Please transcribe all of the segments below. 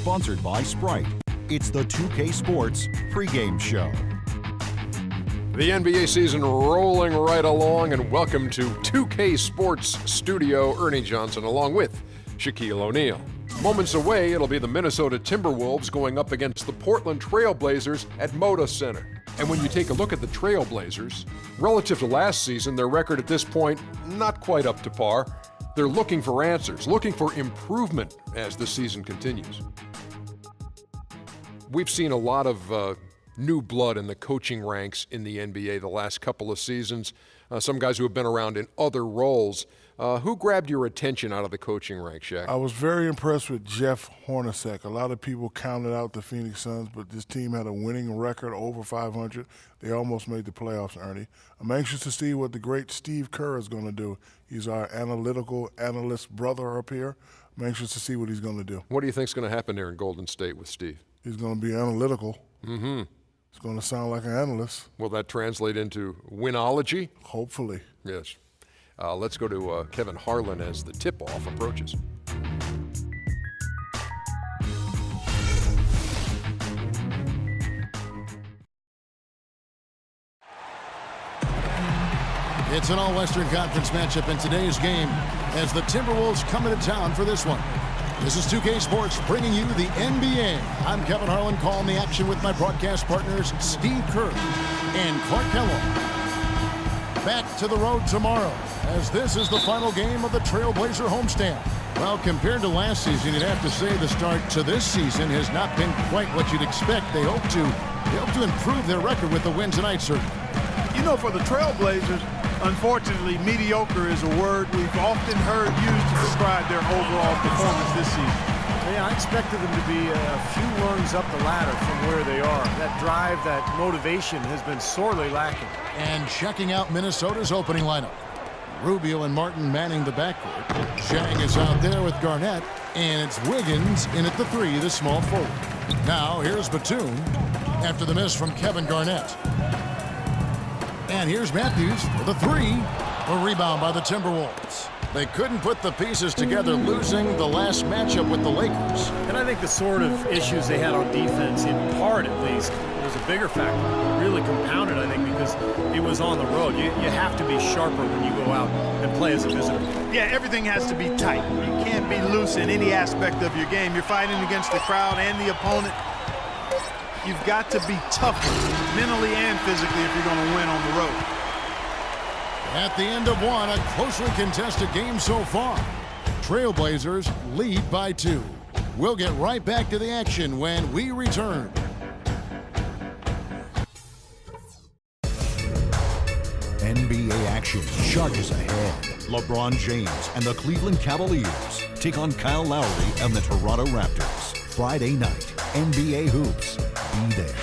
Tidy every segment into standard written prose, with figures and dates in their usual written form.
Sponsored by Sprite. It's the 2K Sports pregame show. The NBA season rolling right along, and welcome to 2K Sports Studio. Ernie Johnson along with Shaquille O'Neal. Moments away, it'll be the Minnesota Timberwolves going up against the Portland Trail Blazers at Moda Center. And when you take a look at the Trail Blazers, relative to last season, their record at this point, not quite up to par. They're looking for answers, looking for improvement as the season continues. We've seen a lot of new blood in the coaching ranks in the NBA the last couple of seasons. Some guys who have been around in other roles. Who grabbed your attention out of the coaching ranks, Shaq? I was very impressed with Jeff Hornacek. A lot of people counted out the Phoenix Suns, but this team had a winning record, over 500. They almost made the playoffs, Ernie. I'm anxious to see what the great Steve Kerr is going to do. He's our analytical analyst brother up here. I'm anxious to see what he's going to do. What do you think is going to happen there in Golden State with Steve? He's going to be analytical. Mm-hmm. It's going to sound like an analyst. Will that translate into winology? Hopefully. Yes. Let's go to Kevin Harlan as the tip-off approaches. It's an all-Western Conference matchup in today's game as the Timberwolves come into town for this one. This is 2K Sports bringing you the NBA. I'm Kevin Harlan calling the action with my broadcast partners Steve Kerr and Clark Kellogg. Back to the road tomorrow as this is the final game of the Trailblazer homestand. Well, compared to last season, you'd have to say the start to this season has not been quite what you'd expect. They hope to improve their record with the win tonight, certainly. You know, for the Trailblazers, unfortunately, mediocre is a word we've often heard used to describe their overall performance this season. Yeah, I expected them to be a few rungs up the ladder from where they are. That drive, that motivation has been sorely lacking. And checking out Minnesota's opening lineup. Rubio and Martin manning the backcourt. Zhang is out there with Garnett, and it's Wiggins in at the three, the small forward. Now here's Batum after the miss from Kevin Garnett. And here's Matthews for the three. A rebound by the Timberwolves. They couldn't put the pieces together, losing the last matchup with the Lakers. And I think the sort of issues they had on defense, in part at least, was a bigger factor. Really compounded, I think, because it was on the road. You have to be sharper when you go out and play as a visitor. Yeah, everything has to be tight. You can't be loose in any aspect of your game. You're fighting against the crowd and the opponent. You've got to be tougher, mentally and physically, if you're going to win on the road. At the end of one, a closely contested game so far. Trailblazers lead by 2. We'll get right back to the action when we return. NBA action charges ahead. LeBron James and the Cleveland Cavaliers take on Kyle Lowry and the Toronto Raptors. Friday night, NBA hoops. Be there.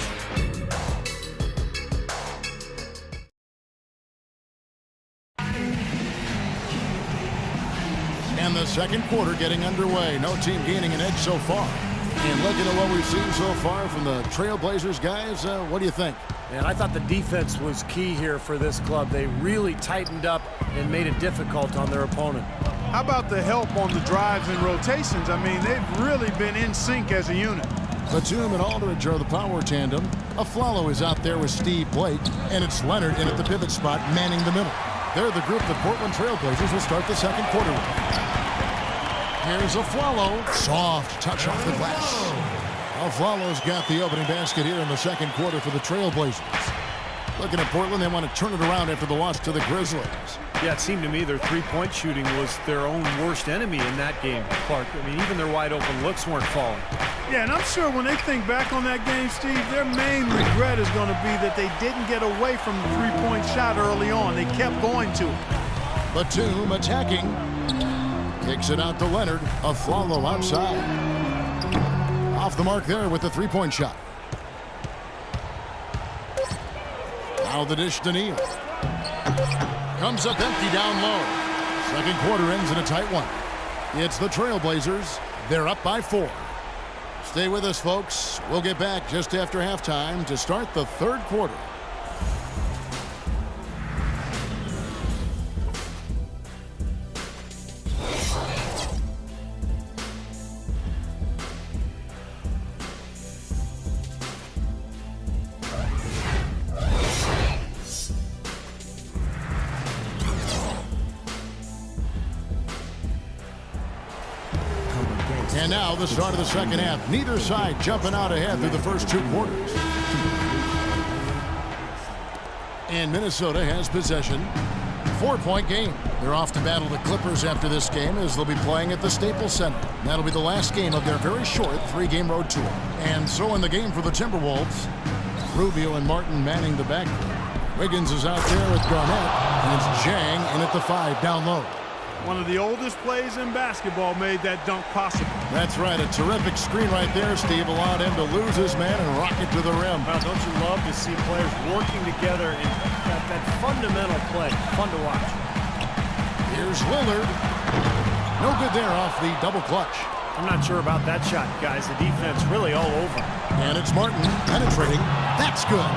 And the second quarter getting underway. No team gaining an edge so far. And looking at what we've seen so far from the Trailblazers, guys, what do you think? And I thought the defense was key here for this club. They really tightened up and made it difficult on their opponent. How about the help on the drives and rotations? I mean, they've really been in sync as a unit. Batum and Aldridge are the power tandem. Aflalo is out there with Steve Blake, and it's Leonard in at the pivot spot, manning the middle. They're the group the Portland Trailblazers will start the second quarter with. Here's Aflalo. Soft touch off the glass. Aflalo's got the opening basket here in the second quarter for the Trailblazers. Looking at Portland, they want to turn it around after the loss to the Grizzlies. Yeah, it seemed to me their three-point shooting was their own worst enemy in that game, Clark. I mean, even their wide-open looks weren't falling. Yeah, and I'm sure when they think back on that game, Steve, their main regret is going to be that they didn't get away from the three-point shot early on. They kept going to it. Batum attacking. Kicks it out to Leonard. Aflalo outside. Off the mark there with the three-point shot. Now the dish to Neal. Comes up empty down low. Second quarter ends in a tight one. It's the Trailblazers. They're up by 4. Stay with us, folks. We'll get back just after halftime to start the third quarter. And now the start of the second half. Neither side jumping out ahead through the first 2 quarters. And Minnesota has possession. 4-point game. They're off to battle the Clippers after this game as they'll be playing at the Staples Center. That'll be the last game of their very short 3-game road tour. And so in the game for the Timberwolves, Rubio and Martin manning the backcourt. Wiggins is out there with Garnett, and it's Jang in at the 5 down low. One of the oldest plays in basketball made that dunk possible. That's right, a terrific screen right there, Steve. Allowed him to lose his man and rock it to the rim. Well, don't you love to see players working together in that fundamental play? Fun to watch. Here's Lillard. No good there off the double clutch. I'm not sure about that shot, guys. The defense really all over. And it's Martin penetrating. That's good.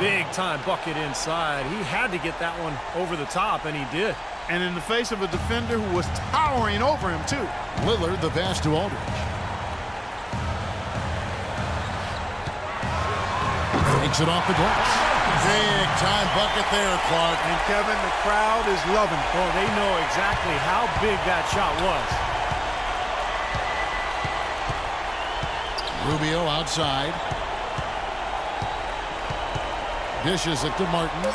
Big time bucket inside. He had to get that one over the top, and he did. And in the face of a defender who was towering over him, too. Lillard, the pass to Aldridge. Takes it off the glass. Big time bucket there, Clark. And Kevin, the crowd is loving it. Well, they know exactly how big that shot was. Rubio outside. Dishes it to Martin.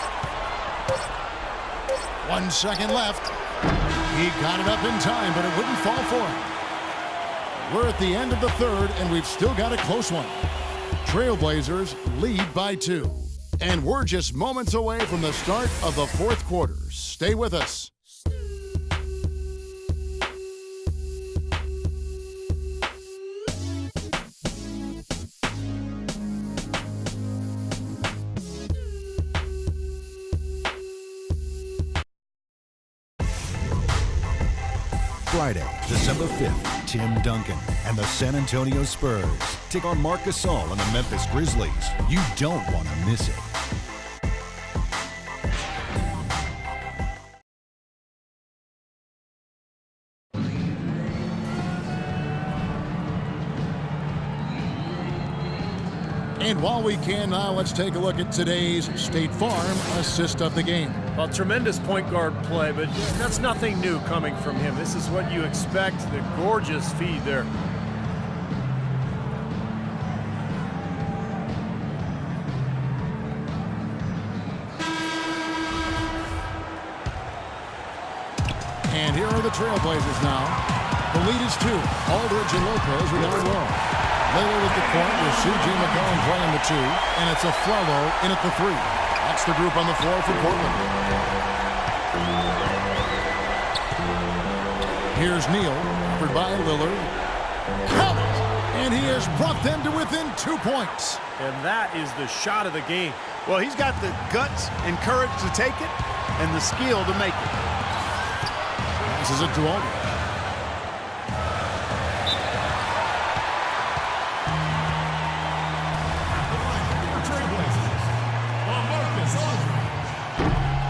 1 second left. He got it up in time, but it wouldn't fall for him. We're at the end of the third, and we've still got a close one. Trailblazers lead by 2. And we're just moments away from the start of the fourth quarter. Stay with us. Friday, December 5th, Tim Duncan and the San Antonio Spurs take on Marc Gasol and the Memphis Grizzlies. You don't want to miss it. And while we can now, let's take a look at today's State Farm assist of the game. Well, tremendous point guard play, but that's nothing new coming from him. This is what you expect. The gorgeous feed there. And here are the Trailblazers now. The lead is 2. Aldridge and Lopez are down low. Lillard at the point with C.J. McCollum playing the 2, and it's a Flello in at the 3. That's the group on the floor for Portland. Here's Neal, covered by Lillard. Count it! And he has brought them to within 2 points. And that is the shot of the game. Well, he's got the guts and courage to take it and the skill to make it. This is it to Aldridge.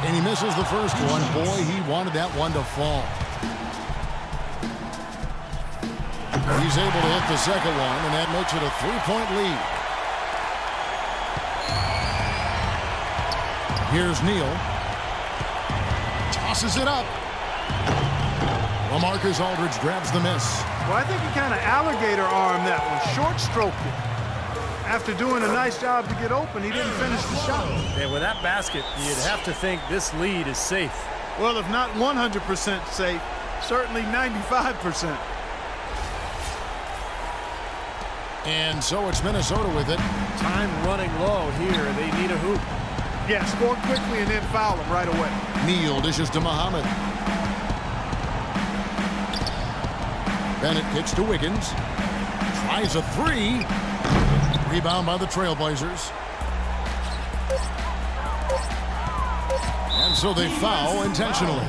And he misses the first one. Boy, he wanted that one to fall. He's able to hit the second one, and that makes it a 3-point lead. Here's Neal. Tosses it up. LaMarcus Aldridge grabs the miss. Well, I think he kind of alligator armed that one, short stroked it. After doing a nice job to get open, he didn't finish the shot. And with that basket, you'd have to think this lead is safe. Well, if not 100% safe, certainly 95%. And so it's Minnesota with it. Time running low here. They need a hoop. Yeah, score quickly and then foul him right away. Neal dishes to Muhammad. Bennett kicks to Wiggins. Tries a 3. Rebound by the Trailblazers. And so they foul intentionally.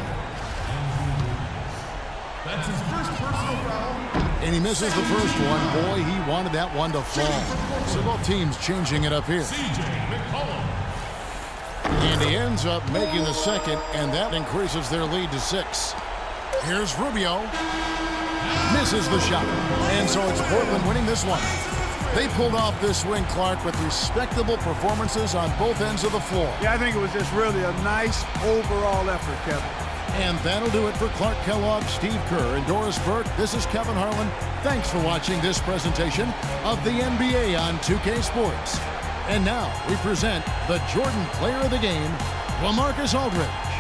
That's his first personal foul. And he misses the first one. Boy, he wanted that one to fall. So both teams changing it up here. C.J. McCollum. And he ends up making the second, and that increases their lead to 6. Here's Rubio. Misses the shot. And so it's Portland winning this one. They pulled off this win, Clark, with respectable performances on both ends of the floor. Yeah, I think it was just really a nice overall effort, Kevin. And that'll do it for Clark Kellogg, Steve Kerr, and Doris Burke. This is Kevin Harlan. Thanks for watching this presentation of the NBA on 2K Sports. And now we present the Jordan Player of the Game, LaMarcus Aldridge.